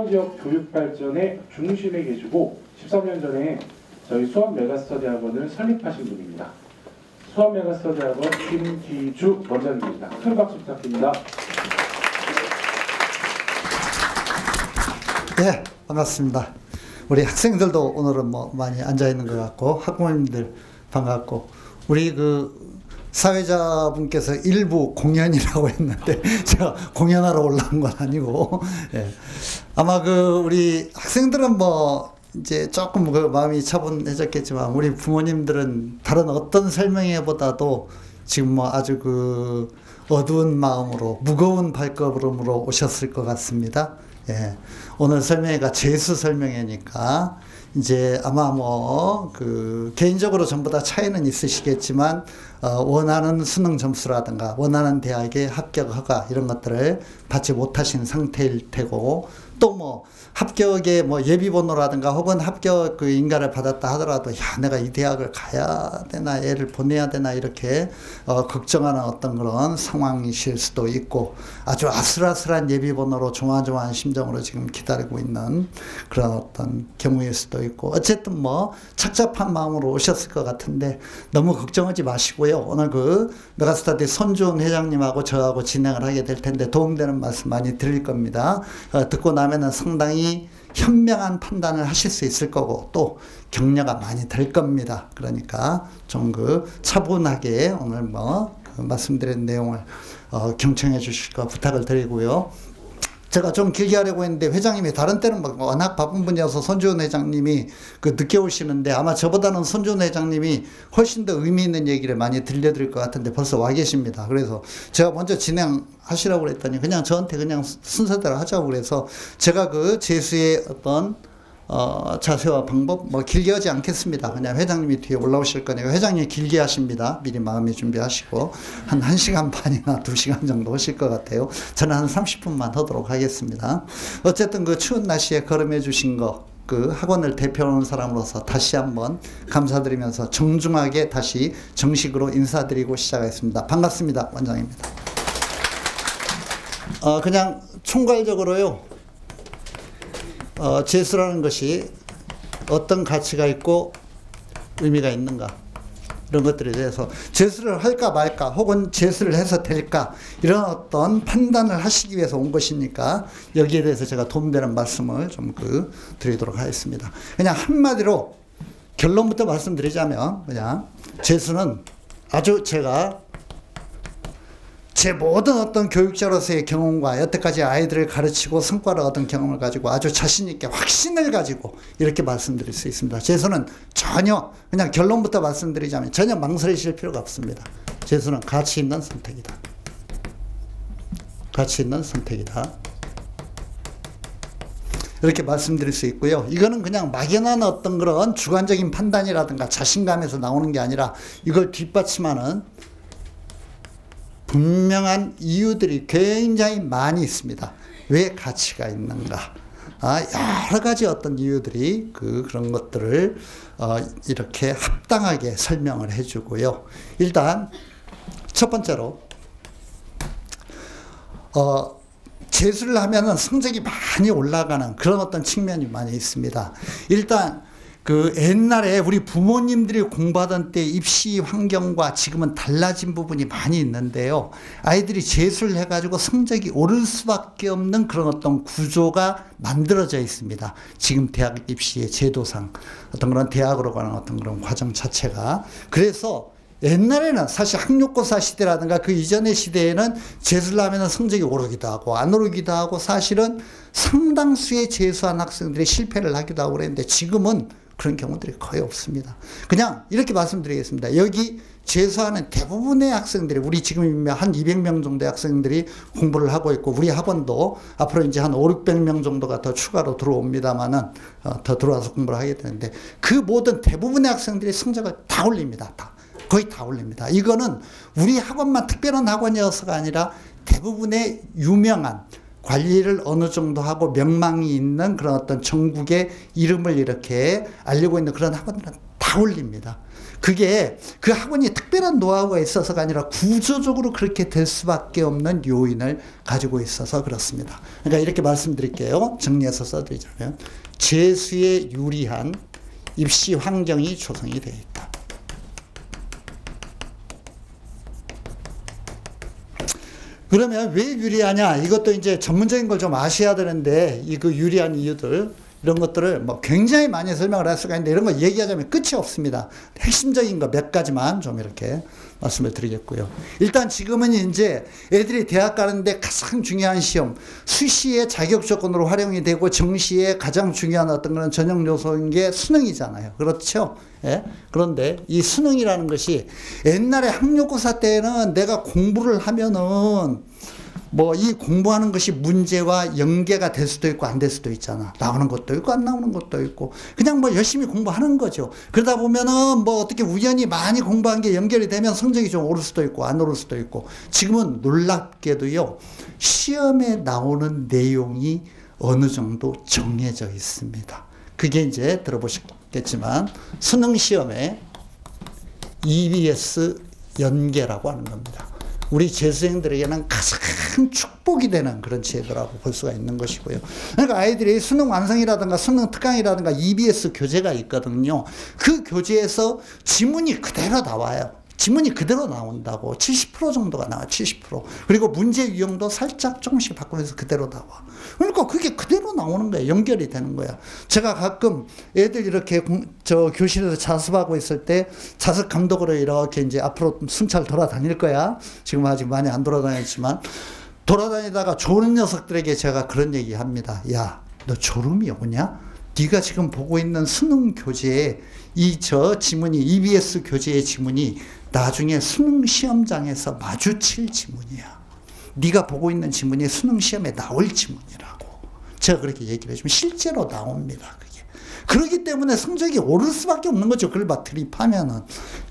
지역 교육 발전의 중심에 계시고 13년 전에 저희 수원 메가스터디 학원을 설립하신 분입니다. 수원 메가스터디 학원 김기주 원장님입니다. 큰 박수 부탁드립니다. 네, 반갑습니다. 우리 학생들도 오늘은 많이 앉아 있는 것 같고, 학부모님들 반갑고, 우리 사회자분께서 일부 공연이라고 했는데 제가 공연하러 올라온 건 아니고, 예. 아마 우리 학생들은 이제 조금 마음이 차분해졌겠지만, 우리 부모님들은 다른 어떤 설명회보다도 지금 아주 어두운 마음으로, 무거운 발걸음으로 오셨을 것 같습니다. 예. 오늘 설명회가 재수 설명회니까 이제 아마 개인적으로 전부 다 차이는 있으시겠지만, 원하는 수능 점수라든가 원하는 대학의 합격 허가 이런 것들을 받지 못하신 상태일 테고, 또 합격의 예비번호라든가 혹은 합격 인가를 받았다 하더라도, 야, 내가 이 대학을 가야 되나, 애를 보내야 되나, 이렇게 걱정하는 어떤 그런 상황이실 수도 있고, 아주 아슬아슬한 예비번호로 조마조마한 심정으로 지금 기다리고 있는 그런 어떤 경우일 수도 있고, 어쨌든 착잡한 마음으로 오셨을 것 같은데 너무 걱정하지 마시고요. 오늘 메가스터디 손주은 회장님하고 저하고 진행을 하게 될 텐데 도움되는 말씀 많이 드릴 겁니다. 듣고 나면은 상당히 현명한 판단을 하실 수 있을 거고, 또 격려가 많이 될 겁니다. 그러니까 좀 차분하게 오늘 말씀드린 내용을 경청해 주실 거 부탁을 드리고요. 제가 좀 길게 하려고 했는데 회장님이 다른 때는 워낙 바쁜 분이어서 손주은 회장님이 늦게 오시는데, 아마 저보다는 손주은 회장님이 훨씬 더 의미 있는 얘기를 많이 들려드릴 것 같은데 벌써 와 계십니다. 그래서 제가 먼저 진행하시라고 그랬더니 그냥 저한테 그냥 순서대로 하자고 그래서 제가 재수의 어떤 자세와 방법 길게 하지 않겠습니다. 그냥 회장님이 뒤에 올라오실 거니까 회장님이 길게 하십니다. 미리 마음의 준비하시고 한 1시간 반이나 2시간 정도 하실 것 같아요. 저는 한 30분만 하도록 하겠습니다. 어쨌든 추운 날씨에 걸음해 주신 거, 학원을 대표하는 사람으로서 다시 한번 감사드리면서 정중하게 다시 정식으로 인사드리고 시작하겠습니다. 반갑습니다. 원장입니다. 그냥 총괄적으로요, 재수라는 것이 어떤 가치가 있고 의미가 있는가, 이런 것들에 대해서 재수를 할까 말까 혹은 재수를 해서 될까, 이런 어떤 판단을 하시기 위해서 온 것이니까 여기에 대해서 제가 도움되는 말씀을 좀 드리도록 하겠습니다. 그냥 한마디로 결론부터 말씀드리자면, 그냥 재수는 아주 제가 제 모든 어떤 교육자로서의 경험과 여태까지 아이들을 가르치고 성과를 얻은 경험을 가지고 아주 자신있게 확신을 가지고 이렇게 말씀드릴 수 있습니다. 재수는 전혀, 그냥 결론부터 말씀드리자면 전혀 망설이실 필요가 없습니다. 재수는 가치 있는 선택이다. 가치 있는 선택이다. 이렇게 말씀드릴 수 있고요. 이거는 그냥 막연한 어떤 그런 주관적인 판단이라든가 자신감에서 나오는 게 아니라 이걸 뒷받침하는 분명한 이유들이 굉장히 많이 있습니다. 왜 가치가 있는가? 여러 가지 어떤 이유들이 그런 것들을 이렇게 합당하게 설명을 해주고요. 일단 첫 번째로 재수를 하면은 성적이 많이 올라가는 그런 어떤 측면이 많이 있습니다. 일단 옛날에 우리 부모님들이 공부하던 때 입시 환경과 지금은 달라진 부분이 많이 있는데요. 아이들이 재수를 해가지고 성적이 오를 수밖에 없는 그런 어떤 구조가 만들어져 있습니다. 지금 대학 입시의 제도상 어떤 그런 대학으로 가는 어떤 그런 과정 자체가. 그래서 옛날에는 사실 학력고사 시대라든가 그 이전의 시대에는 재수를 하면 성적이 오르기도 하고 안 오르기도 하고, 사실은 상당수의 재수한 학생들이 실패를 하기도 하고 그랬는데 지금은 그런 경우들이 거의 없습니다. 그냥 이렇게 말씀드리겠습니다. 여기 재수하는 대부분의 학생들이, 우리 지금 한 200명 정도의 학생들이 공부를 하고 있고, 우리 학원도 앞으로 이제 한 500~600명 정도가 더 추가로 들어옵니다만은 더 들어와서 공부를 하게 되는데, 그 모든 대부분의 학생들이 성적을 다 올립니다. 거의 다 올립니다. 이거는 우리 학원만 특별한 학원이어서가 아니라 대부분의 유명한, 관리를 어느 정도 하고 명망이 있는 그런 어떤 전국의 이름을 이렇게 알리고 있는 그런 학원들은 다 다 올립니다. 그게 그 학원이 특별한 노하우가 있어서가 아니라 구조적으로 그렇게 될 수밖에 없는 요인을 가지고 있어서 그렇습니다. 그러니까 이렇게 말씀드릴게요. 정리해서 써드리자면 재수에 유리한 입시 환경이 조성이 되어 있다. 그러면 왜 유리하냐? 이것도 이제 전문적인 걸 좀 아셔야 되는데, 이 그 유리한 이유들, 이런 것들을 뭐 굉장히 많이 설명을 할 수가 있는데, 이런 거 얘기하자면 끝이 없습니다. 핵심적인 거 몇 가지만 좀 이렇게 말씀을 드리겠고요. 일단 지금은 이제 애들이 대학 가는데 가장 중요한 시험, 수시의 자격 조건으로 활용이 되고 정시의 가장 중요한 어떤 그런 전형 요소인 게 수능이잖아요. 그렇죠? 예? 그런데 이 수능이라는 것이 옛날에 학력고사 때는 내가 공부를 하면은 뭐 이 공부하는 것이 문제와 연계가 될 수도 있고 안 될 수도 있잖아. 나오는 것도 있고 안 나오는 것도 있고 그냥 뭐 열심히 공부하는 거죠. 그러다 보면은 뭐 어떻게 우연히 많이 공부한 게 연결이 되면 성적이 좀 오를 수도 있고 안 오를 수도 있고, 지금은 놀랍게도요 시험에 나오는 내용이 어느 정도 정해져 있습니다. 그게 이제 들어보셨겠지만 수능 시험에 EBS 연계라고 하는 겁니다. 우리 재수생들에게는 가장 축복이 되는 그런 제도라고 볼 수가 있는 것이고요. 그러니까 아이들이 수능 완성이라든가 수능 특강이라든가 EBS 교재가 있거든요. 그 교재에서 지문이 그대로 나와요. 지문이 그대로 나온다고. 70% 정도가 나와. 70%. 그리고 문제 유형도 살짝 조금씩 바꾸면서 그대로 나와. 그러니까 그게 그대로 나오는 거야. 연결이 되는 거야. 제가 가끔 애들 이렇게 교실에서 자습하고 있을 때 자습 감독으로 이렇게 이제 앞으로 순찰 돌아다닐 거야. 지금 아직 많이 안 돌아다녔지만 돌아다니다가 조는 녀석들에게 제가 그런 얘기 합니다. 야, 너 졸음이 오냐? 네가 지금 보고 있는 수능 교재에 지문이 EBS 교재의 지문이 나중에 수능 시험장에서 마주칠 지문이야. 네가 보고 있는 지문이 수능 시험에 나올 지문이라고. 제가 그렇게 얘기를 해주면 실제로 나옵니다. 그게. 그렇기 때문에 성적이 오를 수밖에 없는 거죠. 그걸 막 드립하면은.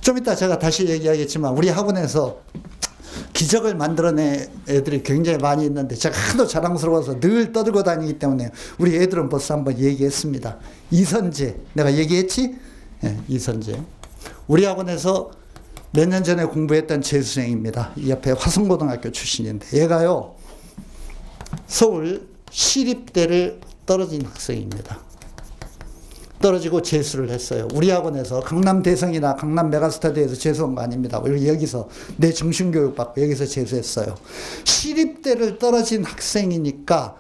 좀 이따 제가 다시 얘기하겠지만 우리 학원에서 기적을 만들어낸 애들이 굉장히 많이 있는데 제가 하도 자랑스러워서 늘 떠들고 다니기 때문에 우리 애들은 벌써 한번 얘기했습니다. 이선재, 내가 얘기했지? 네, 이선재. 우리 학원에서 몇 년 전에 공부했던 재수생입니다. 이 옆에 화성고등학교 출신인데 얘가요 서울 시립대를 떨어진 학생입니다. 떨어지고 재수를 했어요. 우리 학원에서 강남 대성이나 강남 메가스터디에서 재수한 거 아닙니다. 여기서 내 정신교육 받고 여기서 재수했어요. 시립대를 떨어진 학생이니까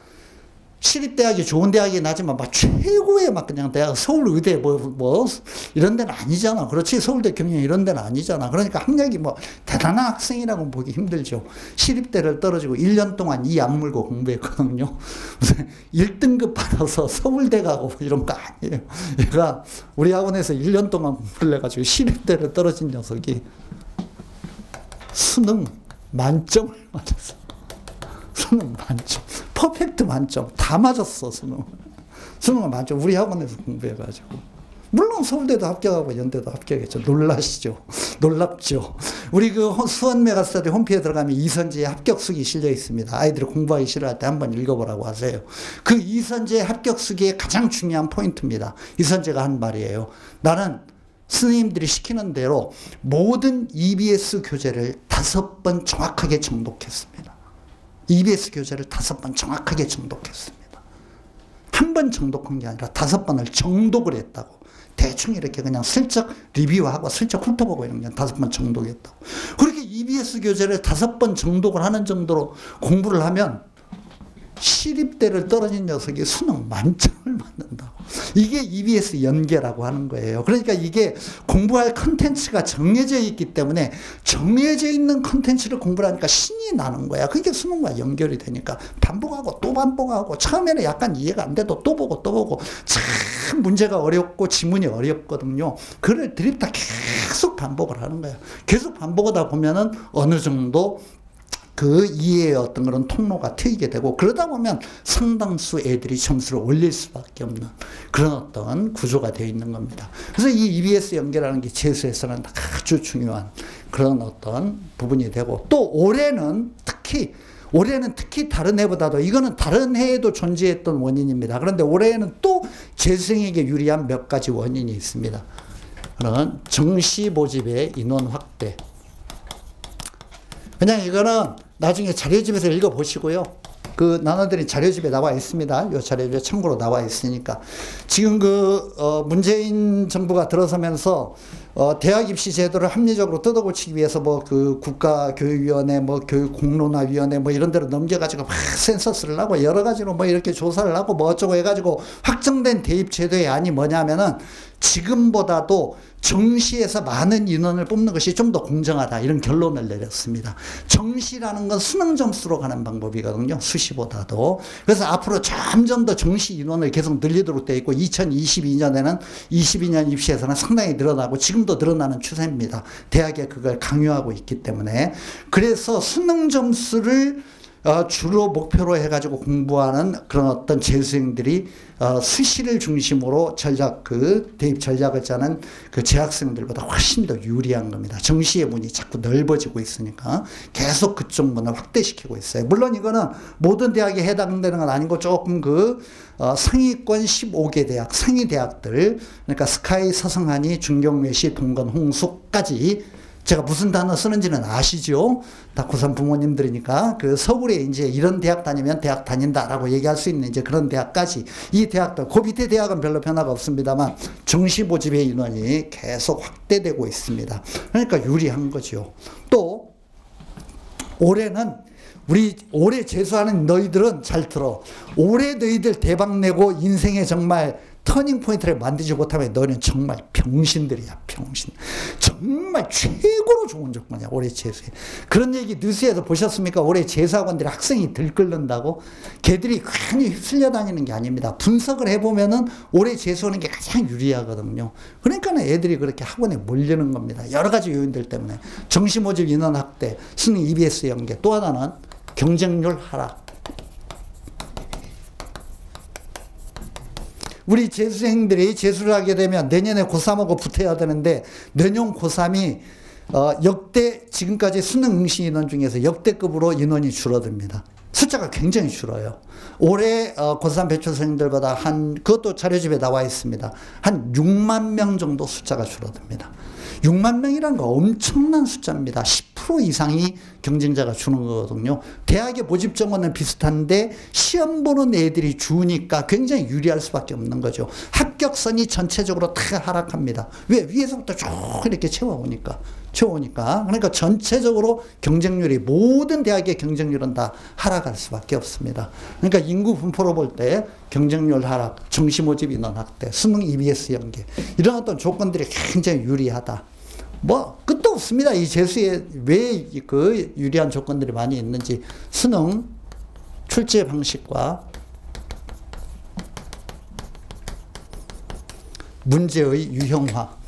시립대학이 좋은 대학이긴 하지만 막 최고의 막 그냥 대학, 서울의대 뭐 이런 데는 아니잖아. 그렇지. 서울대 경영 이런 데는 아니잖아. 그러니까 학력이 뭐 대단한 학생이라고 보기 힘들죠. 시립대를 떨어지고 1년 동안 이 악물고 공부했거든요. 무슨 1등급 받아서 서울대 가고 뭐 이런 거 아니에요. 얘가 우리 학원에서 1년 동안 공부를 해가지고 시립대를 떨어진 녀석이 수능 만점을 맞았어. 수능 만점. 퍼펙트 만점. 다 맞았어, 수능. 수능 만점. 우리 학원에서 공부해가지고. 물론 서울대도 합격하고 연대도 합격했죠. 놀라시죠? 놀랍죠? 우리 그 수원 메가스터디 홈페이지에 들어가면 이선재의 합격수기 실려 있습니다. 아이들이 공부하기 싫어할 때 한번 읽어보라고 하세요. 그 이선재의 합격수기의 가장 중요한 포인트입니다. 이선재가 한 말이에요. 나는 스님들이 시키는 대로 모든 EBS 교재를 5번 정확하게 정독했습니다. EBS 교재를 5번 정확하게 정독했습니다. 한 번 정독한 게 아니라 5번을 정독을 했다고. 대충 이렇게 그냥 슬쩍 리뷰하고 슬쩍 훑어보고 이런 게 5번 정독했다고. 그렇게 EBS 교재를 5번 정독을 하는 정도로 공부를 하면 시립대를 떨어진 녀석이 수능 만점을 받는다고. 이게 EBS 연계라고 하는 거예요. 그러니까 이게 공부할 컨텐츠가 정해져 있기 때문에 정해져 있는 컨텐츠를 공부를 하니까 신이 나는 거야. 그게 수능과 연결이 되니까 반복하고 또 반복하고 처음에는 약간 이해가 안 돼도 또 보고 또 보고 참 문제가 어렵고 지문이 어렵거든요. 그걸 드립다 계속 반복을 하는 거야. 계속 반복하다 보면은 어느 정도 그 이해의 어떤 그런 통로가 트이게 되고 그러다 보면 상당수 애들이 점수를 올릴 수밖에 없는 그런 어떤 구조가 되어 있는 겁니다. 그래서 이 EBS 연계라는 게 재수에서는 아주 중요한 그런 어떤 부분이 되고 또 올해는 특히 다른 해보다도 이거는 다른 해에도 존재했던 원인입니다. 그런데 올해에는 또 재수생에게 유리한 몇 가지 원인이 있습니다. 그런 정시 모집의 인원 확대. 그냥 이거는 나중에 자료집에서 읽어보시고요. 그 나눠드린 자료집에 나와 있습니다. 이 자료집에 참고로 나와 있으니까. 지금 문재인 정부가 들어서면서 대학 입시 제도를 합리적으로 뜯어고치기 위해서 그 국가교육위원회, 교육공론화위원회 이런 데로 넘겨가지고 막 센서스를 하고 여러 가지로 이렇게 조사를 하고 어쩌고 해가지고 확정된 대입 제도의 안이 뭐냐면은 지금보다도 정시에서 많은 인원을 뽑는 것이 좀 더 공정하다, 이런 결론을 내렸습니다. 정시라는 건 수능 점수로 가는 방법이거든요. 수시보다도. 그래서 앞으로 점점 더 정시 인원을 계속 늘리도록 되어 있고 2022년에는 22년 입시에서는 상당히 늘어나고 지금도 늘어나는 추세입니다. 대학에 그걸 강요하고 있기 때문에. 그래서 수능 점수를 주로 목표로 해가지고 공부하는 그런 어떤 재수생들이 수시를 중심으로 대입 전략을 짜는 그 재학생들보다 훨씬 더 유리한 겁니다. 정시의 문이 자꾸 넓어지고 있으니까 계속 그쪽 문을 확대시키고 있어요. 물론 이거는 모든 대학에 해당되는 건 아니고 조금 상위권 15개 대학, 상위 대학들, 그러니까 스카이, 서성하니, 중경외시, 동건, 홍수까지. 제가 무슨 단어 쓰는지는 아시죠? 다 고3 부모님들이니까 서울에 이제 이런 대학 다니면 대학 다닌다라고 얘기할 수 있는 이제 그런 대학까지, 이 대학들, 그 밑에 대학은 별로 변화가 없습니다만 정시 모집의 인원이 계속 확대되고 있습니다. 그러니까 유리한 거죠. 또 올해는 올해 재수하는 너희들은 잘 들어. 올해 너희들 대박 내고 인생에 정말 터닝 포인트를 만들지 못하면 너는 정말 병신들이야, 병신. 정말 최고로 좋은 조건이야, 올해 재수에. 그런 얘기 뉴스에서 보셨습니까? 올해 재수학원들이 학생이 들끓는다고? 걔들이 괜히 휩쓸려 다니는 게 아닙니다. 분석을 해보면은 올해 재수하는 게 가장 유리하거든요. 그러니까 애들이 그렇게 학원에 몰리는 겁니다. 여러 가지 요인들 때문에. 정시 모집 인원 확대, 수능 EBS 연계, 또 하나는 경쟁률 하락. 우리 재수생들이 재수를 하게 되면 내년에 고3하고 붙어야 되는데 내년 고3이 역대 지금까지 수능 응시 인원 중에서 역대급으로 인원이 줄어듭니다. 숫자가 굉장히 줄어요. 올해 고3 배출생들보다 그것도 자료집에 나와 있습니다. 한 6만 명 정도 숫자가 줄어듭니다. 6만 명이라는 거 엄청난 숫자입니다. 10% 이상이 경쟁자가 주는 거거든요. 대학의 모집 정원은 비슷한데 시험 보는 애들이 주니까 굉장히 유리할 수밖에 없는 거죠. 합격선이 전체적으로 다 하락합니다. 왜? 위에서부터 쭉 이렇게 채워오니까. 그러니까 전체적으로 경쟁률이, 모든 대학의 경쟁률은 다 하락할 수밖에 없습니다. 그러니까 인구 분포로 볼 때 경쟁률 하락, 정시 모집 인원 확대, 수능 EBS 연계, 이런 어떤 조건들이 굉장히 유리하다. 끝도 없습니다. 이 재수에 왜 유리한 조건들이 많이 있는지. 수능 출제 방식과 문제의 유형화.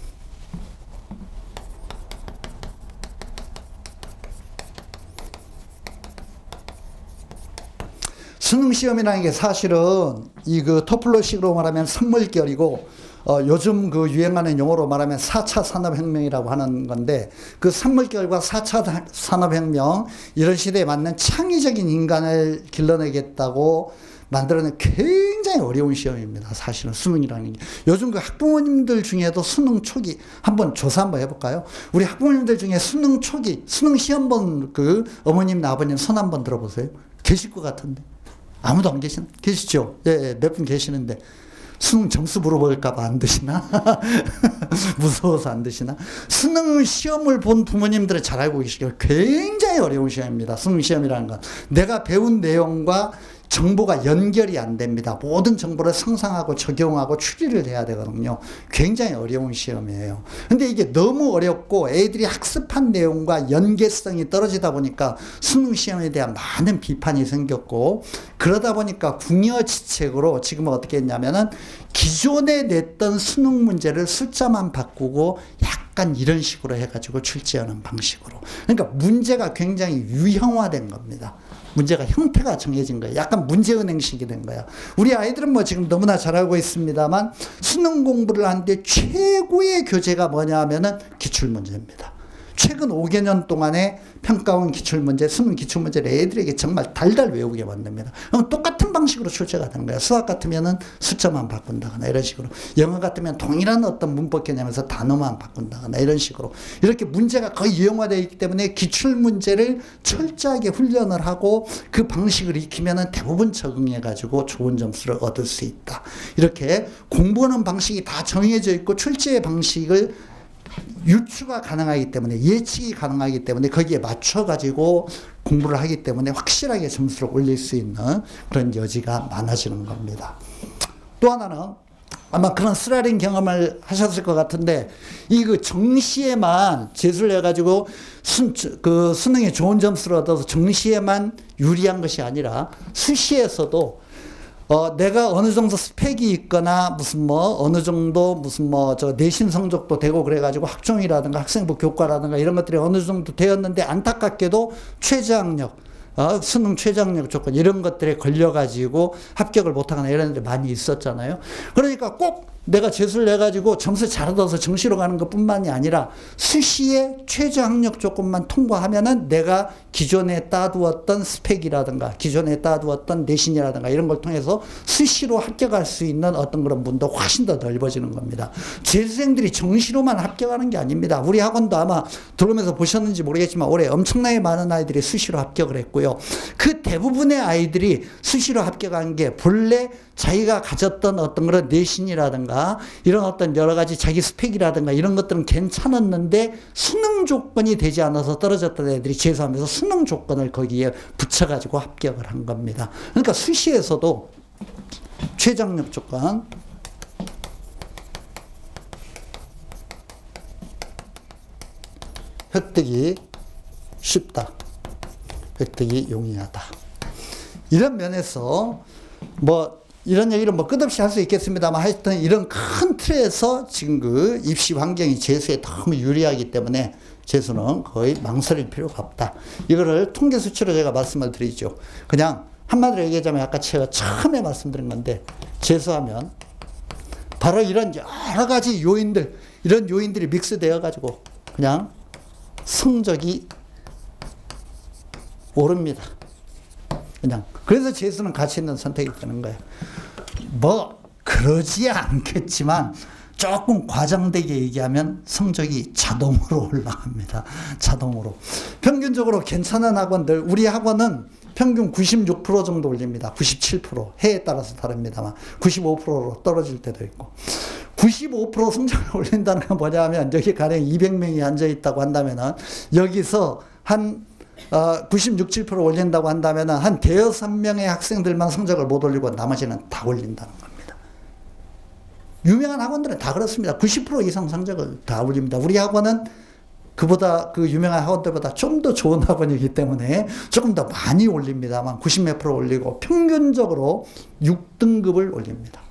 수능 시험이라는 게 사실은 터플러식으로 말하면 산물결이고, 요즘 유행하는 용어로 말하면 4차 산업혁명이라고 하는 건데, 그 산물결과 4차 산업혁명, 이런 시대에 맞는 창의적인 인간을 길러내겠다고 만들어낸 굉장히 어려운 시험입니다. 사실은 수능이라는 게. 요즘 학부모님들 중에도 수능 초기, 한번 조사 한번 해볼까요? 우리 학부모님들 중에 수능 초기, 수능 시험 본 어머님, 아버님 손 한번 들어보세요. 계실 것 같은데. 아무도 안 계시죠? 예, 몇 분 계시는데. 수능 점수 물어볼까봐 안 드시나? 무서워서 안 드시나? 수능 시험을 본 부모님들은 잘 알고 계시죠? 굉장히 어려운 시험입니다. 수능 시험이라는 건. 내가 배운 내용과 정보가 연결이 안 됩니다. 모든 정보를 상상하고 적용하고 추리를 해야 되거든요. 굉장히 어려운 시험이에요. 근데 이게 너무 어렵고 애들이 학습한 내용과 연계성이 떨어지다 보니까 수능 시험에 대한 많은 비판이 생겼고, 그러다 보니까 궁여지책으로 지금은 어떻게 했냐면은 기존에 냈던 수능 문제를 숫자만 바꾸고 약간 이런 식으로 해가지고 출제하는 방식으로. 그러니까 문제가 굉장히 유형화된 겁니다. 문제가 형태가 정해진 거예요. 약간 문제은행식이 된 거야. 우리 아이들은 지금 너무나 잘 알고 있습니다만 수능 공부를 하는데 최고의 교재가 뭐냐 하면은 기출문제입니다. 최근 5개년 동안에 평가원 기출문제, 수능 기출문제를 애들에게 정말 달달 외우게 만듭니다. 그럼 똑같은 방식으로 출제가 되는 거예요. 수학 같으면은 숫자만 바꾼다거나 이런 식으로. 영어 같으면 동일한 어떤 문법 개념에서 단어만 바꾼다거나 이런 식으로. 이렇게 문제가 거의 유형화되어 있기 때문에 기출문제를 철저하게 훈련을 하고 그 방식을 익히면은 대부분 적응해가지고 좋은 점수를 얻을 수 있다. 이렇게 공부하는 방식이 다 정해져 있고 출제의 방식을 유추가 가능하기 때문에 예측이 가능하기 때문에 거기에 맞춰가지고 공부를 하기 때문에 확실하게 점수를 올릴 수 있는 그런 여지가 많아지는 겁니다. 또 하나는 아마 그런 쓰라린 경험을 하셨을 것 같은데 이 그 정시에만 재수를 해가지고 수능에 좋은 점수를 얻어서 정시에만 유리한 것이 아니라 수시에서도 내가 어느 정도 스펙이 있거나 무슨 뭐 어느 정도 무슨 뭐 저 내신 성적도 되고 그래가지고 학종이라든가 학생부 교과라든가 이런 것들이 어느 정도 되었는데 안타깝게도 최저학력 수능 최저학력 조건 이런 것들에 걸려가지고 합격을 못하거나 이런 데 많이 있었잖아요. 그러니까 꼭 내가 재수를 해가지고 점수 잘 얻어서 정시로 가는 것뿐만이 아니라 수시에 최저학력 조건만 통과하면은 내가 기존에 따두었던 스펙이라든가 기존에 따두었던 내신이라든가 이런 걸 통해서 수시로 합격할 수 있는 어떤 그런 문도 훨씬 더 넓어지는 겁니다. 재수생들이 정시로만 합격하는 게 아닙니다. 우리 학원도 아마 들어오면서 보셨는지 모르겠지만 올해 엄청나게 많은 아이들이 수시로 합격을 했고요. 그 대부분의 아이들이 수시로 합격한 게 본래 자기가 가졌던 어떤 그런 내신이라든가 이런 어떤 여러 가지 자기 스펙이라든가 이런 것들은 괜찮았는데 수능 조건이 되지 않아서 떨어졌던 애들이 재수하면서 수능 조건을 거기에 붙여가지고 합격을 한 겁니다. 그러니까 수시에서도 최저학력 조건 획득이 쉽다. 획득이 용이하다. 이런 면에서 뭐 이런 얘기를 뭐 끝없이 할 수 있겠습니다만 하여튼 이런 큰 틀에서 지금 그 입시 환경이 재수에 너무 유리하기 때문에 재수는 거의 망설일 필요가 없다. 이거를 통계 수치로 제가 말씀을 드리죠. 그냥 한마디로 얘기하자면 아까 제가 처음에 말씀드린 건데 재수하면 바로 이런 여러 가지 요인들 이런 요인들이 믹스되어 가지고 그냥 성적이 오릅니다. 그냥 그래서 재수는 가치 있는 선택이 되는 거예요. 뭐 그러지 않겠지만 조금 과장되게 얘기하면 성적이 자동으로 올라갑니다. 자동으로. 평균적으로 괜찮은 학원들 우리 학원은 평균 96% 정도 올립니다. 97% 해에 따라서 다릅니다만 95%로 떨어질 때도 있고 95% 성적을 올린다는 건 뭐냐면 여기 가령 200명이 앉아있다고 한다면은 여기서 한 96, 7% 올린다고 한다면 한 대여섯 명의 학생들만 성적을 못 올리고 나머지는 다 올린다는 겁니다. 유명한 학원들은 다 그렇습니다. 90% 이상 성적을 다 올립니다. 우리 학원은 그보다 그 유명한 학원들보다 좀 더 좋은 학원이기 때문에 조금 더 많이 올립니다만 90몇 프로 올리고 평균적으로 6등급을 올립니다.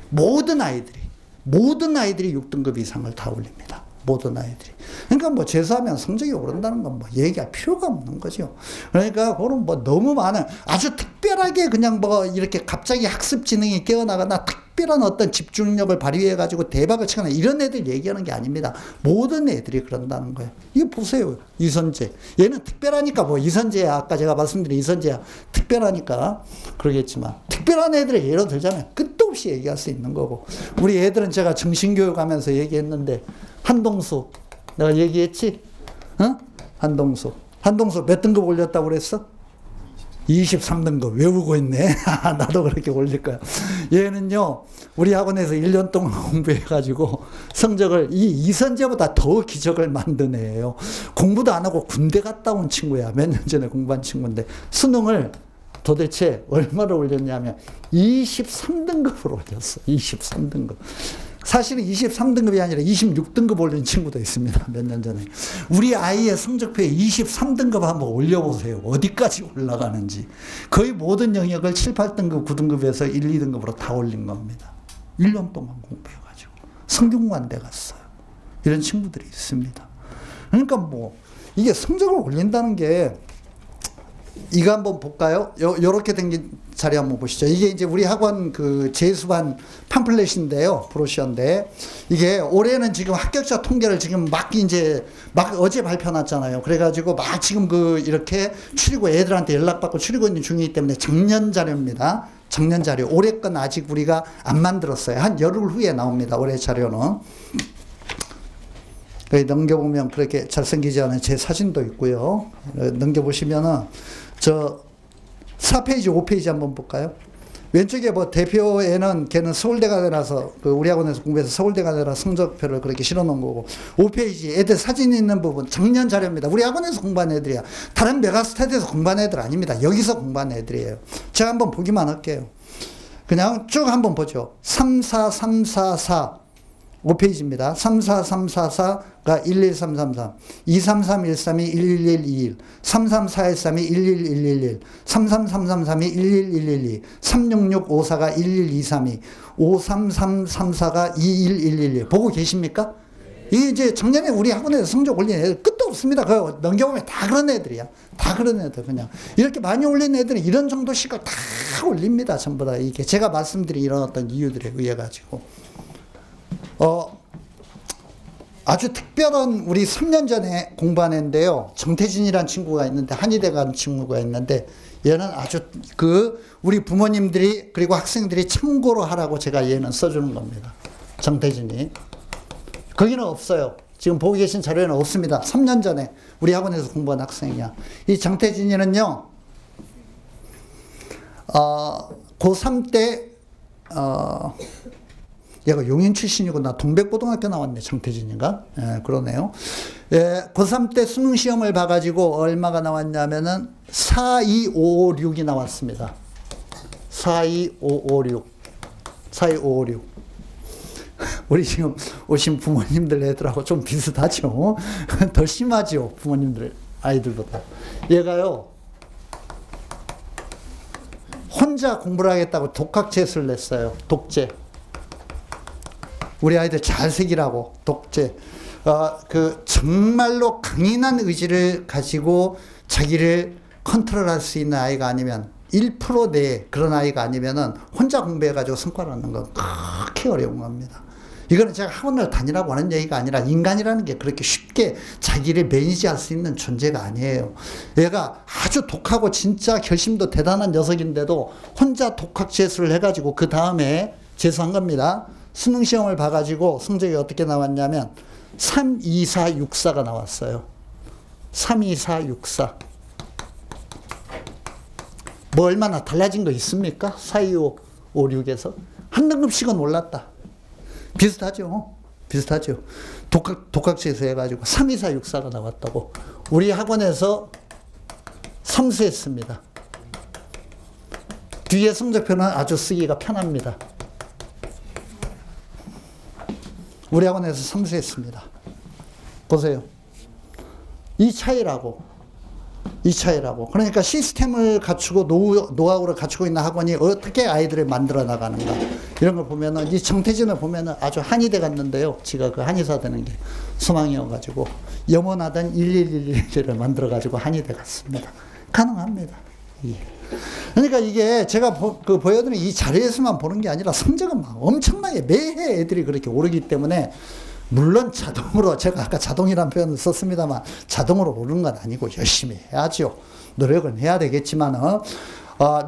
모든 아이들이 6등급 이상을 다 올립니다. 모든 아이들이. 그러니까 뭐 재수하면 성적이 오른다는 건 뭐 얘기할 필요가 없는 거죠. 그러니까 그런 뭐 너무 많은 아주 특별하게 그냥 뭐 이렇게 갑자기 학습 지능이 깨어나거나 특별한 어떤 집중력을 발휘해 가지고 대박을 치거나 이런 애들 얘기하는 게 아닙니다. 모든 애들이 그런다는 거예요. 이거 보세요. 이선재. 얘는 특별하니까 뭐 이선재야. 아까 제가 말씀드린 이선재야. 특별하니까 그러겠지만 특별한 애들을 예로 들자면 끝도 없이 얘기할 수 있는 거고 우리 애들은 제가 정신교육 하면서 얘기했는데 한동수 내가 얘기했지? 어? 한동수 몇 등급 올렸다고 그랬어? 23등급 외우고 있네. 나도 그렇게 올릴 거야. 얘는요 우리 학원에서 1년 동안 공부해가지고 성적을 이선재보다 더 기적을 만든 애예요. 공부도 안 하고 군대 갔다 온 친구야. 몇 년 전에 공부한 친구인데 수능을 도대체 얼마를 올렸냐면 23등급을 올렸어. 23등급. 사실은 23등급이 아니라 26등급 올린 친구도 있습니다. 몇 년 전에. 우리 아이의 성적표에 23등급 한번 올려보세요. 어디까지 올라가는지. 거의 모든 영역을 7, 8등급, 9등급에서 1, 2등급으로 다 올린 겁니다. 1년 동안 공부해가지고. 성균관대 갔어요. 이런 친구들이 있습니다. 그러니까 뭐 이게 성적을 올린다는 게 이거 한번 볼까요? 요렇게 된 자리 한번 보시죠. 이게 이제 우리 학원 그 재수반 팜플렛인데요. 브로셔인데 이게 올해는 지금 합격자 통계를 지금 막 어제 발표 났잖아요. 그래가지고 막 지금 그 이렇게 추리고 애들한테 연락받고 추리고 있는 중이기 때문에 작년 자료입니다. 작년 자료. 올해 건 아직 우리가 안 만들었어요. 한 열흘 후에 나옵니다. 올해 자료는. 넘겨보면 그렇게 잘생기지 않은 제 사진도 있고요. 넘겨보시면은 저 4페이지, 5페이지 한번 볼까요? 왼쪽에 뭐 대표에는 걔는 서울대가 되라서 그 우리 학원에서 공부해서 서울대가 되라 성적표를 그렇게 실어 놓은 거고 5페이지 애들 사진이 있는 부분 작년 자료입니다. 우리 학원에서 공부한 애들이야. 다른 메가스터디에서 공부한 애들 아닙니다. 여기서 공부한 애들이에요. 제가 한번 보기만 할게요. 그냥 쭉 한번 보죠. 34344 5페이지입니다. 34344가 11333, 23313이 11121, 33413이 11111, 33333이 11112, 36654가 11232, 53334가 21111. 보고 계십니까? 이게 이제 작년에 우리 학원에서 성적 올린 애들 끝도 없습니다. 그거 넘겨보면 다 그런 애들이야. 다 그런 애들 그냥. 이렇게 많이 올린 애들은 이런 정도씩을 다 올립니다. 전부 다 이게 제가 말씀드린 이런 어떤 이유들에 의해 가지고. 아주 특별한 우리 3년 전에 공부한 애인데요. 정태진이라는 친구가 있는데, 한의대 간 친구가 있는데, 얘는 아주 우리 부모님들이, 그리고 학생들이 참고로 하라고 제가 얘는 써주는 겁니다. 정태진이. 거기는 없어요. 지금 보고 계신 자료에는 없습니다. 3년 전에 우리 학원에서 공부한 학생이야. 이 정태진이는요, 고3 때, 얘가 용인 출신이고 나 동백고등학교 나왔네. 정태진인가? 예, 그러네요. 예, 고3 때 수능 시험을 봐가지고 얼마가 나왔냐면은 42556이 나왔습니다. 42556. 42556. 우리 지금 오신 부모님들 애들하고 좀 비슷하죠? 더 심하죠? 부모님들 아이들보다. 얘가요, 혼자 공부를 하겠다고 독학제수를 냈어요. 독재. 우리 아이들 잘 새기라고 독재. 정말로 강인한 의지를 가지고 자기를 컨트롤할 수 있는 아이가 아니면 1% 내에 그런 아이가 아니면은 혼자 공부해가지고 성과를 얻는 건 그렇게 어려운 겁니다. 이거는 제가 학원을 다니라고 하는 얘기가 아니라 인간이라는 게 그렇게 쉽게 자기를 매니지할 수 있는 존재가 아니에요. 얘가 아주 독하고 진짜 결심도 대단한 녀석인데도 혼자 독학 재수를 해가지고 그 다음에 재수한 겁니다. 수능 시험을 봐가지고 성적이 어떻게 나왔냐면 32464가 나왔어요. 32464. 뭐 얼마나 달라진 거 있습니까? 42556에서 한 등급씩은 올랐다. 비슷하죠. 비슷하죠. 독학제수 해가지고 32464가 나왔다고. 우리 학원에서 삼수했습니다. 뒤에 성적표는 아주 쓰기가 편합니다. 우리 학원에서 삼수했습니다. 보세요. 이 차이라고. 이 차이라고. 그러니까 시스템을 갖추고 노하우를 갖추고 있는 학원이 어떻게 아이들을 만들어 나가는가. 이런 걸 보면은, 이 정태진을 보면은 아주 한의대 갔는데요. 지가 그 한의사 되는 게 소망이어가지고, 염원하던 1111을 만들어가지고 한의대 갔습니다. 가능합니다. 예. 그러니까 이게 제가 보여드리는 이 자료에서만 보는 게 아니라 성적은 막 엄청나게 매해 애들이 그렇게 오르기 때문에, 물론 자동으로, 제가 아까 자동이라는 표현을 썼습니다만 자동으로 오르는 건 아니고 열심히 해야죠. 노력은 해야 되겠지만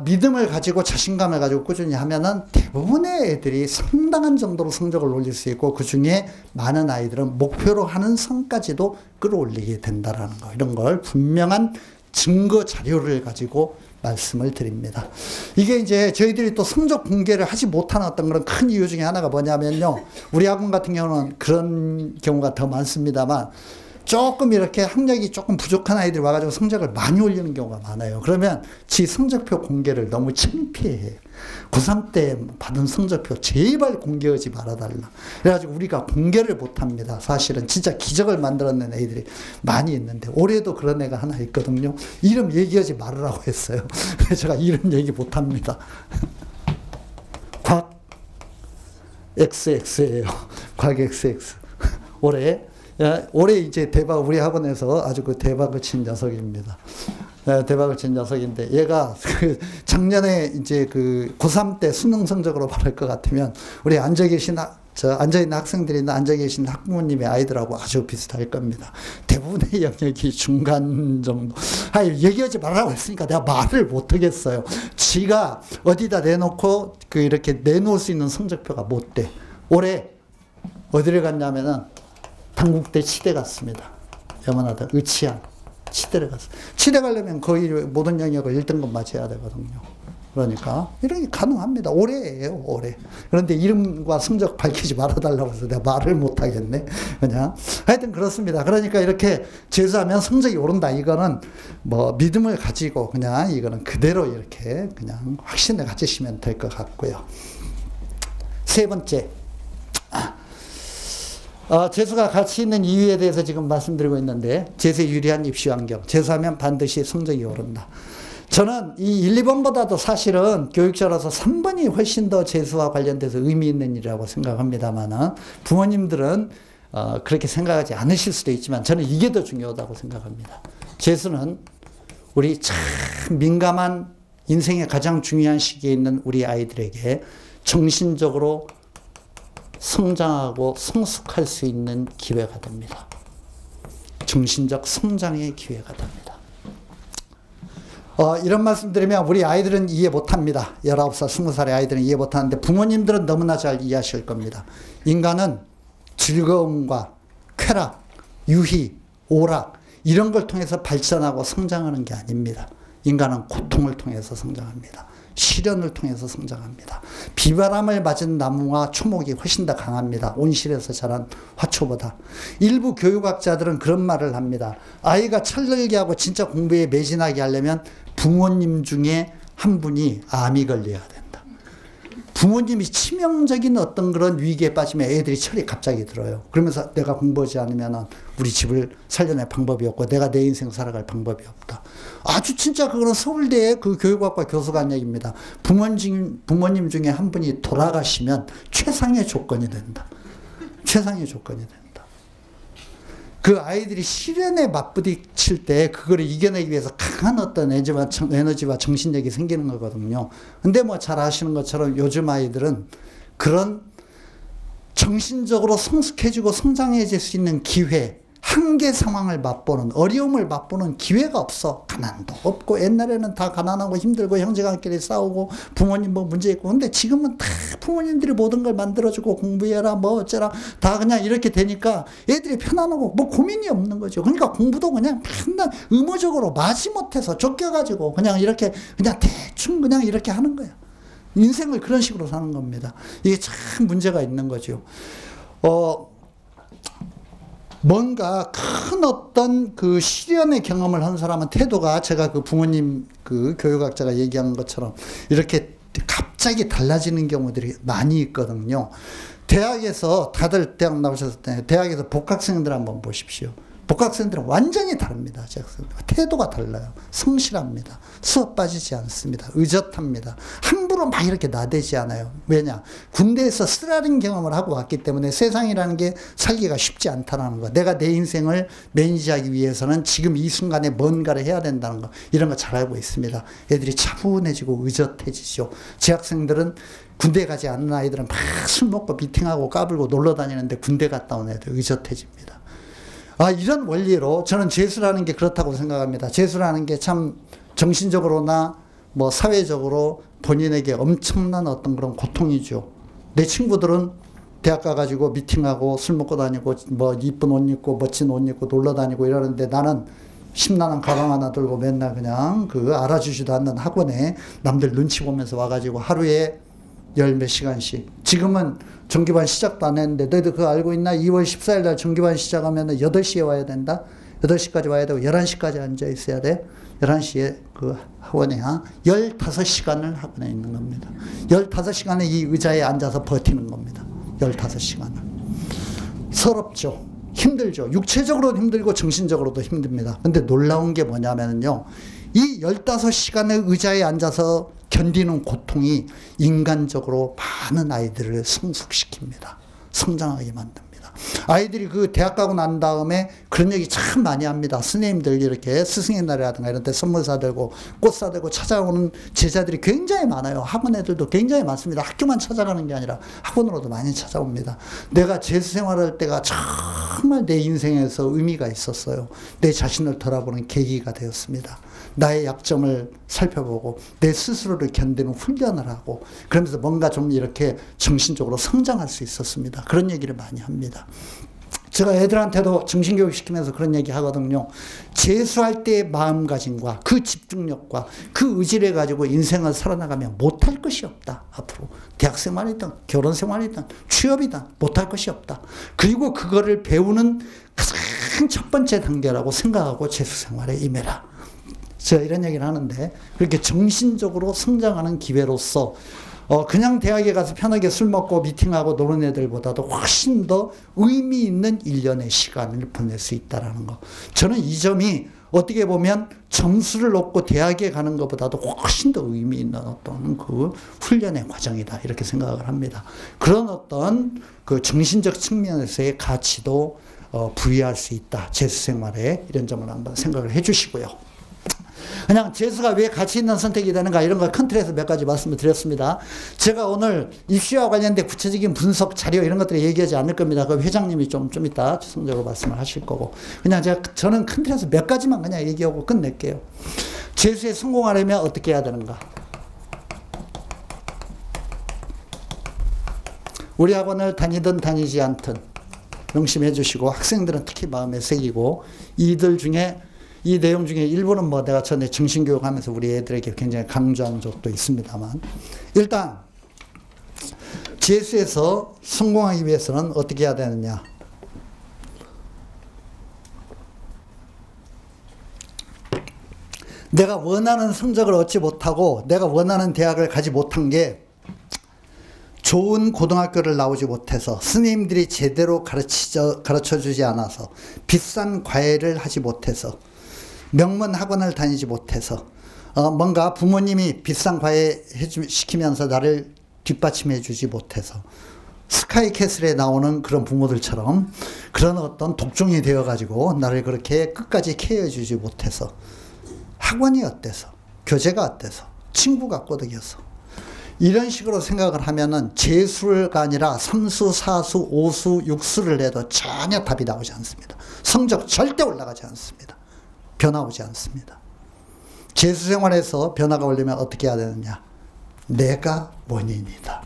믿음을 가지고 자신감을 가지고 꾸준히 하면은 대부분의 애들이 상당한 정도로 성적을 올릴 수 있고, 그 중에 많은 아이들은 목표로 하는 선까지도 끌어올리게 된다라는 거, 이런 걸 분명한 증거 자료를 가지고 말씀을 드립니다. 이게 이제 저희들이 또 성적 공개를 하지 못하는 어떤 그런 큰 이유 중에 하나가 뭐냐면요. 우리 학원 같은 경우는 그런 경우가 더 많습니다만, 조금 이렇게 학력이 조금 부족한 아이들이 와가지고 성적을 많이 올리는 경우가 많아요. 그러면 지 성적표 공개를 너무 창피해. 고3 때 받은 성적표 제발 공개하지 말아달라. 그래가지고 우리가 공개를 못합니다. 사실은 진짜 기적을 만들어낸 애들이 많이 있는데, 올해도 그런 애가 하나 있거든요. 이름 얘기하지 말으라고 했어요. 그래서 제가 이름 얘기 못합니다. 곽 XX예요. 곽 XX. 올해 이제 대박, 우리 학원에서 아주 그 대박을 친 녀석입니다. 대박을 친 녀석인데, 얘가 그 작년에 이제 그 고3 때 수능 성적으로 말할 것 같으면 우리 앉아계신 학생들이나 앉아계신 학부모님의 아이들하고 아주 비슷할 겁니다. 대부분의 영역이 중간 정도. 얘기하지 말라고 했으니까 내가 말을 못 하겠어요. 지가 어디다 내놓고 그 이렇게 내놓을 수 있는 성적표가 못 돼. 올해 어디를 갔냐면은 당국대 치대 갔습니다. 염원하다 의치안 치대를 갔어요. 치대 가려면 거의 모든 영역을 1등급 맞춰야 되거든요. 그러니까 이런 게 가능합니다. 올해예요, 올해. 그런데 이름과 성적 밝히지 말아달라고 해서 내가 말을 못하겠네. 그냥 하여튼 그렇습니다. 그러니까 이렇게 재수하면 성적이 오른다. 이거는 뭐 믿음을 가지고 그냥 이거는 그대로 이렇게 그냥 확신을 가지시면 될 것 같고요. 세 번째, 재수가 가치 있는 이유에 대해서 지금 말씀드리고 있는데, 재수에 유리한 입시 환경. 재수하면 반드시 성적이 오른다. 저는 이 1, 2번보다도 사실은 교육자로서 3번이 훨씬 더 재수와 관련돼서 의미 있는 일이라고 생각합니다만, 부모님들은 그렇게 생각하지 않으실 수도 있지만 저는 이게 더 중요하다고 생각합니다. 재수는 우리 참 민감한 인생의 가장 중요한 시기에 있는 우리 아이들에게 정신적으로 성장하고 성숙할 수 있는 기회가 됩니다. 정신적 성장의 기회가 됩니다. 이런 말씀 드리면 우리 아이들은 이해 못합니다. 19살, 20살의 아이들은 이해 못하는데 부모님들은 너무나 잘 이해하실 겁니다. 인간은 즐거움과 쾌락, 유희, 오락 이런 걸 통해서 발전하고 성장하는 게 아닙니다. 인간은 고통을 통해서 성장합니다. 시련을 통해서 성장합니다. 비바람을 맞은 나무와 초목이 훨씬 더 강합니다. 온실에서 자란 화초보다. 일부 교육학자들은 그런 말을 합니다. 아이가 철들게 하고 진짜 공부에 매진하게 하려면 부모님 중에 한 분이 암이 걸려야 된다. 부모님이 치명적인 어떤 그런 위기에 빠지면 애들이 철이 갑자기 들어요. 그러면서 내가 공부하지 않으면 우리 집을 살려낼 방법이 없고 내가 내 인생 살아갈 방법이 없다. 아주 진짜 그거는 서울대의 그 교육학과 교수가 한 얘기입니다. 부모님 중에 한 분이 돌아가시면 최상의 조건이 된다. 최상의 조건이 된다. 그 아이들이 시련에 맞부딪힐 때 그거를 이겨내기 위해서 강한 어떤 에너지와 정신력이 생기는 거거든요. 근데 뭐 잘 아시는 것처럼 요즘 아이들은 그런 정신적으로 성숙해지고 성장해질 수 있는 기회, 한계 상황을 맛보는, 어려움을 맛보는 기회가 없어. 가난도 없고, 옛날에는 다 가난하고 힘들고 형제간끼리 싸우고 부모님 뭐 문제 있고, 근데 지금은 다 부모님들이 모든 걸 만들어주고 공부해라 뭐 어쩌라 다 그냥 이렇게 되니까 애들이 편안하고 뭐 고민이 없는 거죠. 그러니까 공부도 그냥 맨날 의무적으로 마지못해서 쫓겨가지고 그냥 이렇게 그냥 대충 그냥 이렇게 하는 거야. 인생을 그런 식으로 사는 겁니다. 이게 참 문제가 있는 거죠. 뭔가 큰 어떤 그 시련의 경험을 한 사람은 태도가 제가 그 부모님 그 교육학자가 얘기한 것처럼 이렇게 갑자기 달라지는 경우들이 많이 있거든요. 대학에서 다들 대학 나오셨을 때 대학에서 복학생들 한번 보십시오. 복학생들은 완전히 다릅니다. 태도가 달라요. 성실합니다. 수업 빠지지 않습니다. 의젓합니다. 함부로 막 이렇게 나대지 않아요. 왜냐? 군대에서 쓰라린 경험을 하고 왔기 때문에 세상이라는 게 살기가 쉽지 않다는 거. 내가 내 인생을 매니지하기 위해서는 지금 이 순간에 뭔가를 해야 된다는 거. 이런 거 잘 알고 있습니다. 애들이 차분해지고 의젓해지죠. 재학생들은 군대 가지 않는 아이들은 막 술 먹고 미팅하고 까불고 놀러 다니는데 군대 갔다 온 애들 의젓해집니다. 이런 원리로 저는 재수라는 게 그렇다고 생각합니다. 재수라는 게 참 정신적으로나 뭐 사회적으로 본인에게 엄청난 어떤 그런 고통이죠. 내 친구들은 대학 가가지고 미팅하고 술 먹고 다니고 뭐 이쁜 옷 입고 멋진 옷 입고 놀러 다니고 이러는데 나는 심란한 가방 하나 들고 맨날 그냥 그 알아주지도 않는 학원에 남들 눈치 보면서 와가지고 하루에 10몇 시간씩. 지금은 정기반 시작도 안 했는데 너희들 그거 알고 있나? 2월 14일 날 정기반 시작하면 8시에 와야 된다. 8시까지 와야 되고 11시까지 앉아 있어야 돼. 11시에 그 학원에 15시간을 학원에 있는 겁니다. 15시간을 이 의자에 앉아서 버티는 겁니다. 15시간을. 서럽죠. 힘들죠. 육체적으로도 힘들고 정신적으로도 힘듭니다. 근데 놀라운 게 뭐냐면요. 이 15시간의 의자에 앉아서 견디는 고통이 인간적으로 많은 아이들을 성숙시킵니다. 성장하게 만듭니다. 아이들이 그 대학 가고 난 다음에 그런 얘기 참 많이 합니다. 스님들 이렇게 스승의 날이라든가 이런 데 선물 사들고 꽃 사들고 찾아오는 제자들이 굉장히 많아요. 학원 애들도 굉장히 많습니다. 학교만 찾아가는 게 아니라 학원으로도 많이 찾아옵니다. 내가 재수 생활할 때가 정말 내 인생에서 의미가 있었어요. 내 자신을 돌아보는 계기가 되었습니다. 나의 약점을 살펴보고 내 스스로를 견디는 훈련을 하고 그러면서 뭔가 좀 이렇게 정신적으로 성장할 수 있었습니다. 그런 얘기를 많이 합니다. 제가 애들한테도 정신교육 시키면서 그런 얘기 하거든요. 재수할 때의 마음가짐과 그 집중력과 그 의지를 가지고 인생을 살아나가면 못할 것이 없다. 앞으로 대학생활이든 결혼생활이든 취업이든 못할 것이 없다. 그리고 그거를 배우는 가장 첫 번째 단계라고 생각하고 재수생활에 임해라. 제가 이런 얘기를 하는데 그렇게 정신적으로 성장하는 기회로서 그냥 대학에 가서 편하게 술 먹고 미팅하고 노는 애들보다도 훨씬 더 의미 있는 1년의 시간을 보낼 수 있다는 거. 저는 이 점이 어떻게 보면 점수를 얻고 대학에 가는 것보다도 훨씬 더 의미 있는 어떤 그 훈련의 과정이다. 이렇게 생각을 합니다. 그런 어떤 그 정신적 측면에서의 가치도 부여할 수 있다. 재수생활에 이런 점을 한번 생각을 해 주시고요. 그냥 재수가 왜 가치 있는 선택이 되는가 이런 거 큰 틀에서 몇 가지 말씀을 드렸습니다. 제가 오늘 입시와 관련된 구체적인 분석 자료 이런 것들을 얘기하지 않을 겁니다. 그 회장님이 좀 이따 추상적으로 말씀을 하실 거고 그냥 저는 큰 틀에서 몇 가지만 그냥 얘기하고 끝낼게요. 재수에 성공하려면 어떻게 해야 되는가? 우리 학원을 다니든 다니지 않든 명심해 주시고 학생들은 특히 마음에 새기고 이 내용 중에 일부는 뭐 내가 전에 정신교육 하면서 우리 애들에게 굉장히 강조한 적도 있습니다만 일단 재수에서 성공하기 위해서는 어떻게 해야 되느냐. 내가 원하는 성적을 얻지 못하고 내가 원하는 대학을 가지 못한 게 좋은 고등학교를 나오지 못해서 스님들이 제대로 가르쳐주지 않아서 비싼 과외를 하지 못해서 명문 학원을 다니지 못해서 뭔가 부모님이 비싼 과외 시키면서 나를 뒷받침해 주지 못해서 스카이캐슬에 나오는 그런 부모들처럼 그런 어떤 독종이 되어 가지고 나를 그렇게 끝까지 케어해 주지 못해서 학원이 어때서 교재가 어때서 친구가 꼬드겨서 이런 식으로 생각을 하면은 재수가 아니라 3수, 4수, 5수, 6수를 해도 전혀 답이 나오지 않습니다. 성적 절대 올라가지 않습니다. 변화 오지 않습니다. 재수 생활에서 변화가 오려면 어떻게 해야 되느냐? 내가 원인이다.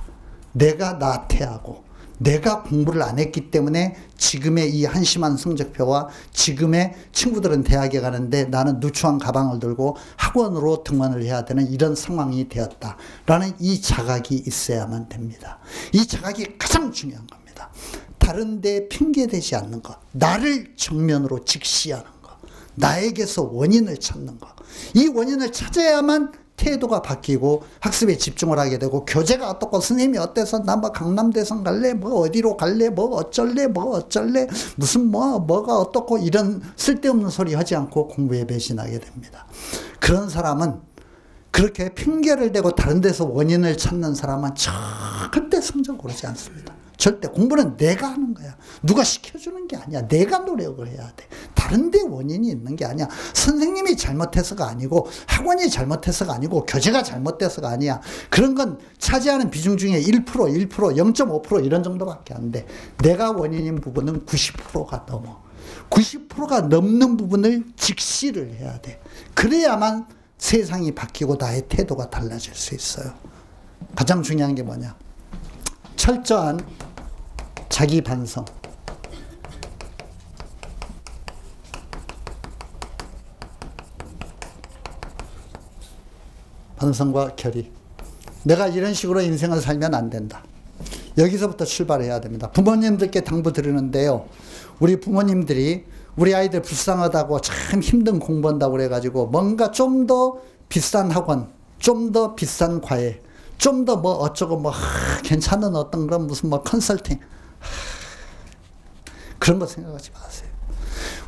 내가 나태하고 내가 공부를 안 했기 때문에 지금의 이 한심한 성적표와 지금의 친구들은 대학에 가는데 나는 누추한 가방을 들고 학원으로 등원을 해야 되는 이런 상황이 되었다라는 이 자각이 있어야만 됩니다. 이 자각이 가장 중요한 겁니다. 다른 데 핑계대지 않는 것, 나를 정면으로 직시하는 것, 나에게서 원인을 찾는 것. 이 원인을 찾아야만 태도가 바뀌고 학습에 집중을 하게 되고 교재가 어떻고 스님이 어때서 나 뭐 강남대성 갈래 뭐 어디로 갈래 뭐 어쩔래 무슨 뭐가 어떻고 이런 쓸데없는 소리 하지 않고 공부에 배신하게 됩니다. 그런 사람은 그렇게 핑계를 대고 다른 데서 원인을 찾는 사람은 절대 성적 오르지 않습니다. 절대. 공부는 내가 하는 거야. 누가 시켜주는 게 아니야. 내가 노력을 해야 돼. 다른 데 원인이 있는 게 아니야. 선생님이 잘못해서가 아니고 학원이 잘못해서가 아니고 교재가 잘못돼서가 아니야. 그런 건 차지하는 비중 중에 1%, 0.5% 이런 정도밖에 안 돼. 내가 원인인 부분은 90%가 넘어. 90%가 넘는 부분을 직시를 해야 돼. 그래야만 세상이 바뀌고 나의 태도가 달라질 수 있어요. 가장 중요한 게 뭐냐? 철저한 자기 반성. 반성과 결의. 내가 이런 식으로 인생을 살면 안 된다. 여기서부터 출발해야 됩니다. 부모님들께 당부드리는데요. 우리 부모님들이 우리 아이들 불쌍하다고 참 힘든 공부한다고 그래가지고 뭔가 좀 더 비싼 학원, 좀 더 비싼 과외, 좀 더 뭐 어쩌고 뭐 괜찮은 어떤 그런 무슨 뭐 컨설팅 그런 거 생각하지 마세요.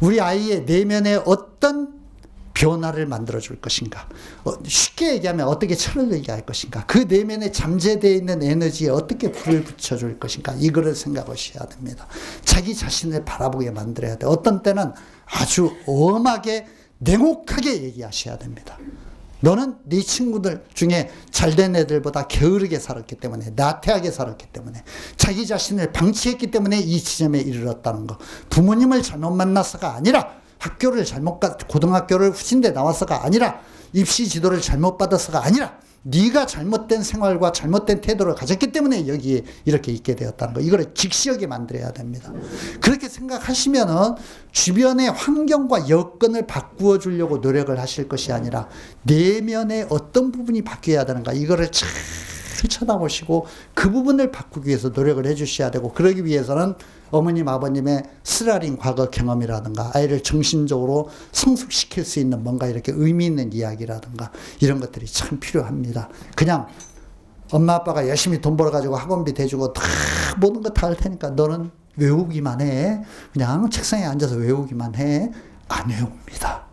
우리 아이의 내면에 어떤 변화를 만들어줄 것인가? 쉽게 얘기하면 어떻게 철을 내게 할 것인가? 그 내면에 잠재되어 있는 에너지에 어떻게 불을 붙여줄 것인가? 이거를 생각하셔야 됩니다. 자기 자신을 바라보게 만들어야 돼. 어떤 때는 아주 엄하게 냉혹하게 얘기하셔야 됩니다. 너는 네 친구들 중에 잘된 애들보다 게으르게 살았기 때문에, 나태하게 살았기 때문에, 자기 자신을 방치했기 때문에 이 지점에 이르렀다는 거. 부모님을 잘못 만나서가 아니라, 학교를 고등학교를 후진대 나와서가 아니라, 입시 지도를 잘못 받아서가 아니라, 네가 잘못된 생활과 잘못된 태도를 가졌기 때문에 여기에 이렇게 있게 되었다는 거. 이거를 직시하게 만들어야 됩니다. 그렇게 생각하시면은 주변의 환경과 여건을 바꾸어 주려고 노력을 하실 것이 아니라 내면의 어떤 부분이 바뀌어야 되는가. 이거를 잘 쳐다보시고 그 부분을 바꾸기 위해서 노력을 해 주셔야 되고, 그러기 위해서는 어머님 아버님의 쓰라린 과거 경험이라든가 아이를 정신적으로 성숙시킬 수 있는 뭔가 이렇게 의미 있는 이야기라든가 이런 것들이 참 필요합니다. 그냥 엄마 아빠가 열심히 돈 벌어가지고 학원비 대주고 다 모든 거 다 할 테니까 너는 외우기만 해. 그냥 책상에 앉아서 외우기만 해. 안 외웁니다.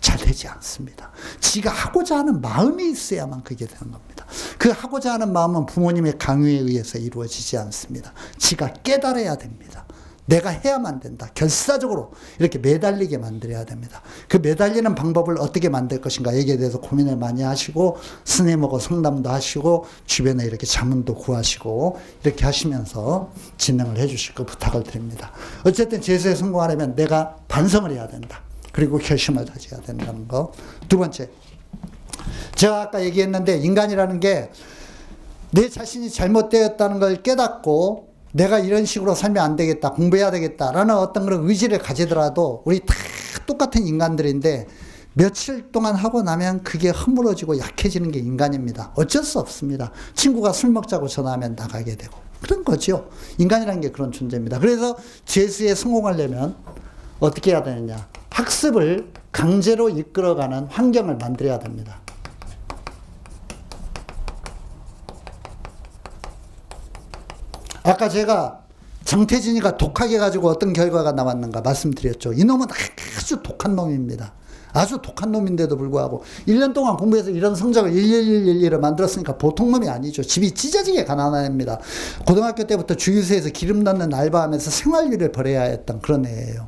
잘 되지 않습니다. 지가 하고자 하는 마음이 있어야만 그게 되는 겁니다. 그 하고자 하는 마음은 부모님의 강요에 의해서 이루어지지 않습니다. 지가 깨달아야 됩니다. 내가 해야만 된다. 결사적으로 이렇게 매달리게 만들어야 됩니다. 그 매달리는 방법을 어떻게 만들 것인가 여기에 대해서 고민을 많이 하시고 스님하고 상담도 하시고 주변에 이렇게 자문도 구하시고 이렇게 하시면서 진행을 해 주실 거 부탁을 드립니다. 어쨌든 재수에 성공하려면 내가 반성을 해야 된다. 그리고 결심을 다져야 된다는 거. 두 번째, 제가 아까 얘기했는데 인간이라는 게 내 자신이 잘못되었다는 걸 깨닫고 내가 이런 식으로 살면 안 되겠다, 공부해야 되겠다라는 어떤 그런 의지를 가지더라도 우리 다 똑같은 인간들인데 며칠 동안 하고 나면 그게 허물어지고 약해지는 게 인간입니다. 어쩔 수 없습니다. 친구가 술 먹자고 전화하면 나가게 되고 그런 거죠. 인간이라는 게 그런 존재입니다. 그래서 재수에 성공하려면 어떻게 해야 되느냐. 학습을 강제로 이끌어가는 환경을 만들어야 됩니다. 아까 제가 정태진이가 독하게 가지고 어떤 결과가 나왔는가 말씀드렸죠. 이놈은 아주 독한 놈입니다. 아주 독한 놈인데도 불구하고 1년 동안 공부해서 이런 성적을 11111을 만들었으니까 보통 놈이 아니죠. 집이 찢어지게 가난합니다. 고등학교 때부터 주유소에서 기름 넣는 알바하면서 생활비를 벌여야 했던 그런 애예요.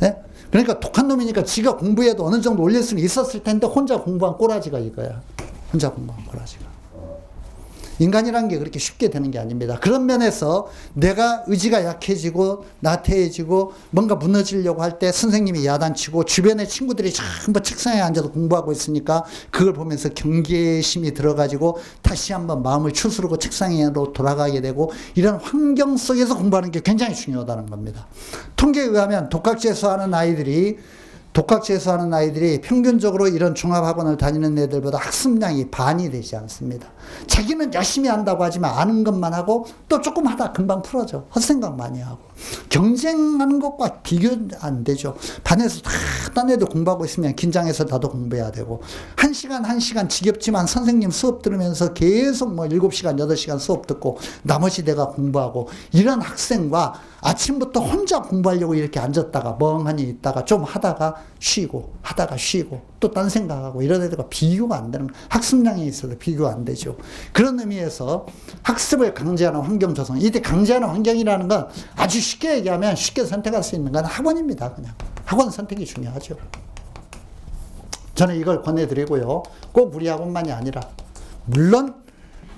네? 그러니까 독한 놈이니까 지가 공부해도 어느 정도 올릴 수는 있었을 텐데 혼자 공부한 꼬라지가 이거야. 혼자 공부한 꼬라지가. 인간이라는 게 그렇게 쉽게 되는 게 아닙니다. 그런 면에서 내가 의지가 약해지고 나태해지고 뭔가 무너지려고 할 때 선생님이 야단치고 주변의 친구들이 전부 책상에 앉아서 공부하고 있으니까 그걸 보면서 경계심이 들어가지고 다시 한번 마음을 추스르고 책상으로 돌아가게 되고 이런 환경 속에서 공부하는 게 굉장히 중요하다는 겁니다. 통계에 의하면 독학재수하는 아이들이 평균적으로 이런 종합학원을 다니는 애들보다 학습량이 반이 되지 않습니다. 자기는 열심히 한다고 하지만 아는 것만 하고 또 조금 하다 금방 풀어져. 헛생각 많이 하고. 경쟁하는 것과 비교 안 되죠. 반에서 다 딴 애들 공부하고 있으면 긴장해서 나도 공부해야 되고 1시간 지겹지만 선생님 수업 들으면서 계속 7시간 8시간 수업 듣고 나머지 내가 공부하고 이런 학생과 아침부터 혼자 공부하려고 이렇게 앉았다가 멍하니 있다가 좀 하다가 쉬고 또 딴 생각하고 이런 애들과 비교가 안 되는 학습량에 있어서 비교가 안 되죠. 그런 의미에서 학습을 강제하는 환경 조성. 이때 강제하는 환경이라는 건 아주 쉽게 얘기하면 쉽게 선택할 수 있는 건 학원입니다. 그냥 학원 선택이 중요하죠. 저는 이걸 권해드리고요. 꼭 우리 학원만이 아니라 물론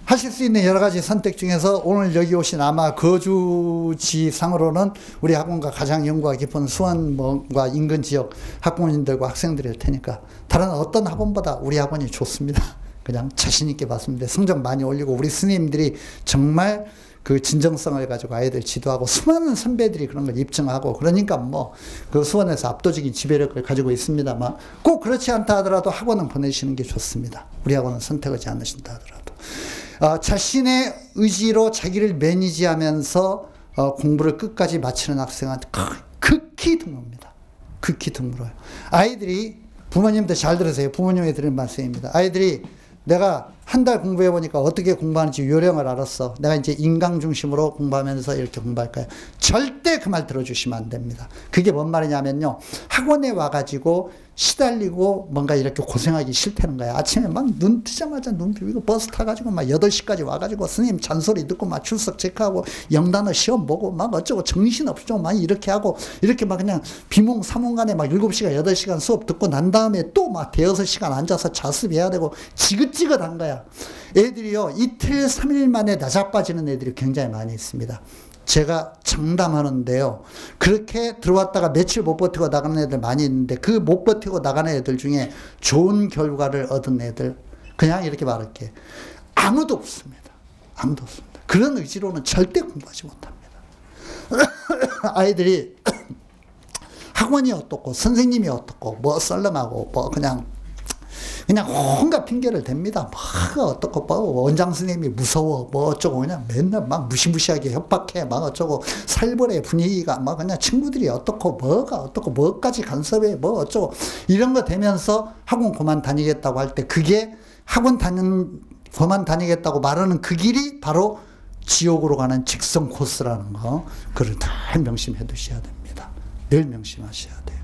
하실 수 있는 여러 가지 선택 중에서 오늘 여기 오신 아마 거주지상으로는 우리 학원과 가장 연구가 깊은 수원과 인근 지역 학부모님들과 학생들일 테니까 다른 어떤 학원보다 우리 학원이 좋습니다. 그냥 자신 있게 봤습니다. 성적 많이 올리고 우리 스님들이 정말 그 진정성을 가지고 아이들 지도하고 수많은 선배들이 그런 걸 입증하고 그러니까 그 수원에서 압도적인 지배력을 가지고 있습니다만 꼭 그렇지 않다 하더라도 학원은 보내시는 게 좋습니다. 우리 학원은 선택하지 않으신다 하더라도. 자신의 의지로 자기를 매니지하면서 공부를 끝까지 마치는 학생은 극히 드뭅니다. 극히 드물어요. 아이들이 부모님들 잘 들으세요. 부모님이 드리는 말씀입니다. 아이들이 내가 한 달 공부해 보니까 어떻게 공부하는지 요령을 알았어. 내가 이제 인강 중심으로 공부하면서 이렇게 공부할 거야. 절대 그 말 들어주시면 안 됩니다. 그게 뭔 말이냐면요. 학원에 와가지고 시달리고 뭔가 이렇게 고생하기 싫다는 거야. 아침에 막 눈 뜨자마자 눈 비비고 버스 타가지고 막 8시까지 와가지고 선생님 잔소리 듣고 막 출석 체크하고 영단어 시험 보고 막 어쩌고 정신없죠. 막 이렇게 하고 이렇게 막 그냥 비몽사몽간에 막 7시간, 8시간 수업 듣고 난 다음에 또 막 대여섯 시간 앉아서 자습해야 되고 지긋지긋한 거야. 애들이요. 이틀, 3일 만에 나자빠지는 애들이 굉장히 많이 있습니다. 제가 장담하는데요. 그렇게 들어왔다가 며칠 못 버티고 나가는 애들 많이 있는데 그 못 버티고 나가는 애들 중에 좋은 결과를 얻은 애들 그냥 이렇게 말할게. 아무도 없습니다. 아무도 없습니다. 그런 의지로는 절대 공부하지 못합니다. 아이들이 학원이 어떻고 선생님이 어떻고 뭐 썰렁하고 뭐 그냥 온갖 핑계를 댑니다. 막 어떻고 뭐 원장 선생님이 무서워 뭐 어쩌고 그냥 맨날 막 무시무시하게 협박해 막 어쩌고 살벌해 분위기가 막 그냥 친구들이 어떻고 뭐가 어떻고 뭐까지 간섭해 뭐 어쩌고 이런 거 되면서 학원 그만 다니겠다고 할 때 그게 학원 그만 다니겠다고 말하는 그 길이 바로 지옥으로 가는 직선 코스라는 거 그걸 다 명심해 두셔야 됩니다. 늘 명심하셔야 돼요.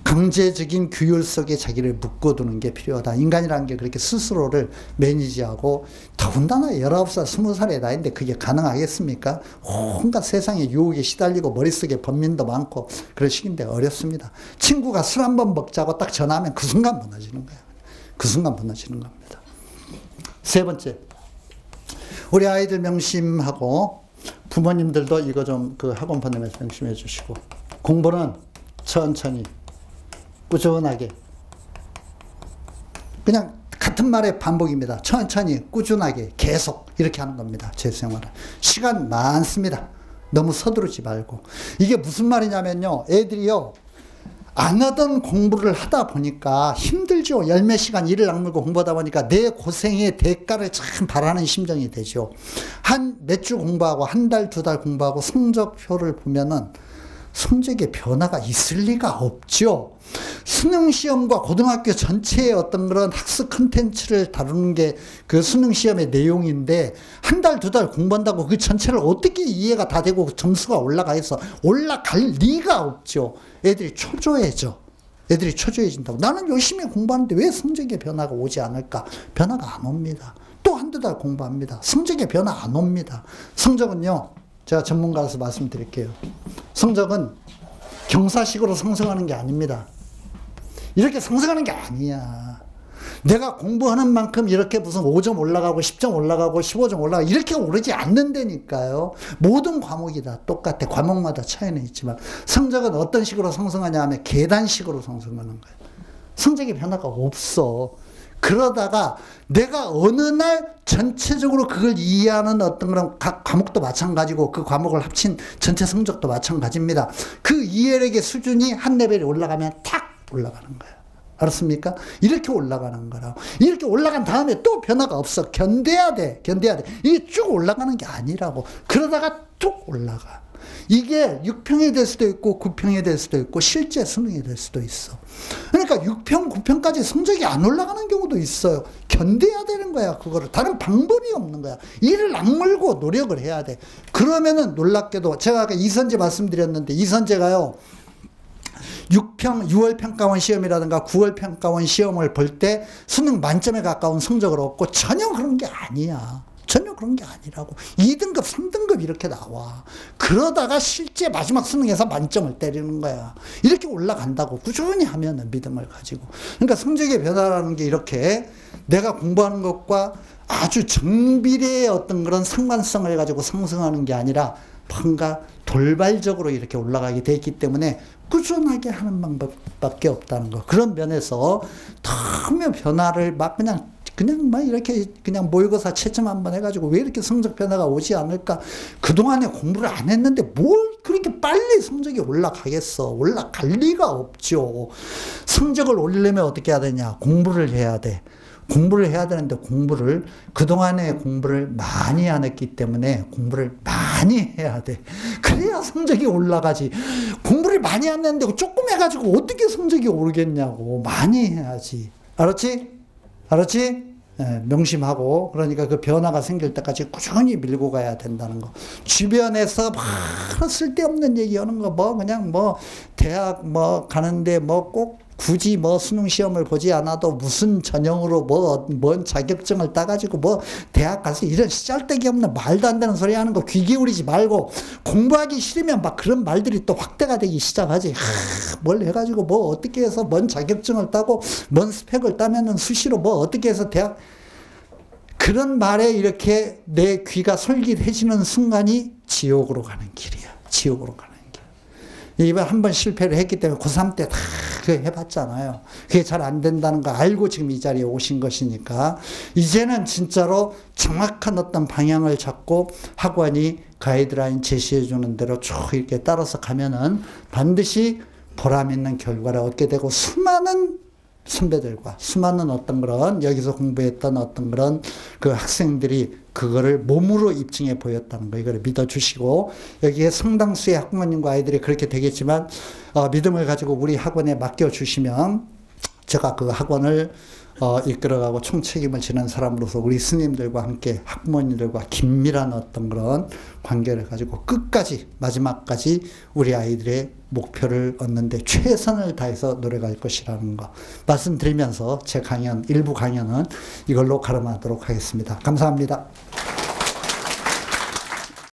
강제적인 규율 속에 자기를 묶어두는 게 필요하다. 인간이라는 게 그렇게 스스로를 매니지하고 더군다나 19살, 20살의 나이인데 그게 가능하겠습니까? 온갖 세상에 유혹에 시달리고 머릿속에 번민도 많고 그럴 시기인데 어렵습니다. 친구가 술 한 번 먹자고 딱 전화하면 그 순간 무너지는 거예요. 그 순간 무너지는 겁니다. 세 번째, 우리 아이들 명심하고 부모님들도 이거 좀 그 학원 보내면서 명심해 주시고 공부는 천천히 꾸준하게 그냥 같은 말의 반복입니다. 천천히 꾸준하게 계속 이렇게 하는 겁니다. 제 생활은 시간 많습니다. 너무 서두르지 말고 이게 무슨 말이냐면요. 애들이요 안 하던 공부를 하다 보니까 힘들죠. 10몇 시간 이를 악물고 공부하다 보니까 내 고생의 대가를 참 바라는 심정이 되죠. 한 몇 주 공부하고 한 달, 2달 공부하고 성적표를 보면은 성적에 변화가 있을 리가 없죠. 수능시험과 고등학교 전체의 어떤 그런 학습 컨텐츠를 다루는 게 그 수능시험의 내용인데 한 달, 2달 공부한다고 그 전체를 어떻게 이해가 다 되고 점수가 올라가서 올라갈 리가 없죠. 애들이 초조해져. 애들이 초조해진다고. 나는 열심히 공부하는데 왜 성적에 변화가 오지 않을까? 변화가 안 옵니다. 또 한두 달 공부합니다. 성적에 변화 안 옵니다. 성적은요. 제가 전문가로서 말씀드릴게요. 성적은 경사식으로 상승하는 게 아닙니다. 이렇게 상승하는 게 아니야. 내가 공부하는 만큼 이렇게 무슨 5점 올라가고 10점 올라가고 15점 올라가고 이렇게 오르지 않는다니까요. 모든 과목이 다 똑같아. 과목마다 차이는 있지만 성적은 어떤 식으로 상승하냐 하면 계단식으로 상승하는 거예요. 성적의 변화가 없어. 그러다가 내가 어느 날 전체적으로 그걸 이해하는 어떤 그런 각 과목도 마찬가지고 그 과목을 합친 전체 성적도 마찬가지입니다. 그 이해력의 수준이 한 레벨이 올라가면 탁 올라가는 거예요. 알았습니까? 이렇게 올라가는 거라고. 이렇게 올라간 다음에 또 변화가 없어. 견뎌야 돼. 견뎌야 돼. 이게 쭉 올라가는 게 아니라고. 그러다가 뚝 올라가. 이게 6평이 될 수도 있고 9평이 될 수도 있고 실제 수능이 될 수도 있어. 그러니까 6평, 9평까지 성적이 안 올라가는 경우도 있어요. 견뎌야 되는 거야. 그거를. 다른 방법이 없는 거야. 이를 악물고 노력을 해야 돼. 그러면은 놀랍게도 제가 아까 이선재 말씀드렸는데 이선재가요. 6월 평가원 시험이라든가 9월 평가원 시험을 볼 때 수능 만점에 가까운 성적을 얻고 전혀 그런 게 아니야. 전혀 그런 게 아니라고. 2등급, 3등급 이렇게 나와. 그러다가 실제 마지막 수능에서 만점을 때리는 거야. 이렇게 올라간다고 꾸준히 하면은 믿음을 가지고. 그러니까 성적의 변화라는 게 이렇게 내가 공부하는 것과 아주 정비례의 어떤 그런 상관성을 가지고 상승하는 게 아니라 뭔가 돌발적으로 이렇게 올라가게 돼 있기 때문에 꾸준하게 하는 방법밖에 없다는 거. 그런 면에서 너무 변화를 막 그냥 막 이렇게 그냥 모의고사 채점 한번 해가지고 왜 이렇게 성적 변화가 오지 않을까? 그동안에 공부를 안 했는데 뭘 그렇게 빨리 성적이 올라가겠어? 올라갈 리가 없죠. 성적을 올리려면 어떻게 해야 되냐? 공부를 해야 돼. 공부를 해야 되는데 그동안에 공부를 많이 안 했기 때문에 공부를 많이 해야 돼. 그래야 성적이 올라가지. 공부를 많이 안 했는데 조금 해가지고 어떻게 성적이 오르겠냐고. 많이 해야지. 알았지? 알았지? 명심하고, 그러니까 그 변화가 생길 때까지 꾸준히 밀고 가야 된다는 거. 주변에서 막 쓸데없는 얘기 하는 거, 뭐 그냥 뭐 대학 뭐 가는데 뭐 꼭 굳이 뭐 수능 시험을 보지 않아도 무슨 전형으로 뭔 자격증을 따가지고 뭐 대학 가서 이런 쓰잘데기 없는 말도 안 되는 소리 하는 거 귀 기울이지 말고, 공부하기 싫으면 막 그런 말들이 또 확대가 되기 시작하지. 뭘 해가지고 뭐 어떻게 해서 뭔 자격증을 따고 뭔 스펙을 따면은 수시로 뭐 어떻게 해서 대학, 그런 말에 이렇게 내 귀가 솔깃해지는 순간이 지옥으로 가는 길이야. 지옥으로 가는 길. 이번 한번 실패를 했기 때문에 고3 때 다 그거 해봤잖아요. 그게 잘 안 된다는 거 알고 지금 이 자리에 오신 것이니까, 이제는 진짜로 정확한 어떤 방향을 잡고 학원이 가이드라인 제시해 주는 대로 쭉 이렇게 따라서 가면은 반드시 보람 있는 결과를 얻게 되고, 수많은 선배들과 수많은 어떤 그런 여기서 공부했던 어떤 그런 그 학생들이 그거를 몸으로 입증해 보였다는 거, 이걸 믿어주시고, 여기에 상당수의 학부모님과 아이들이 그렇게 되겠지만 믿음을 가지고 우리 학원에 맡겨주시면 제가 그 학원을 이끌어가고 총책임을 지는 사람으로서 우리 스님들과 함께 학부모님들과 긴밀한 어떤 그런 관계를 가지고 끝까지 마지막까지 우리 아이들의 목표를 얻는데 최선을 다해서 노력할 것이라는 거 말씀드리면서 제 강연, 일부 강연은 이걸로 가름하도록 하겠습니다. 감사합니다.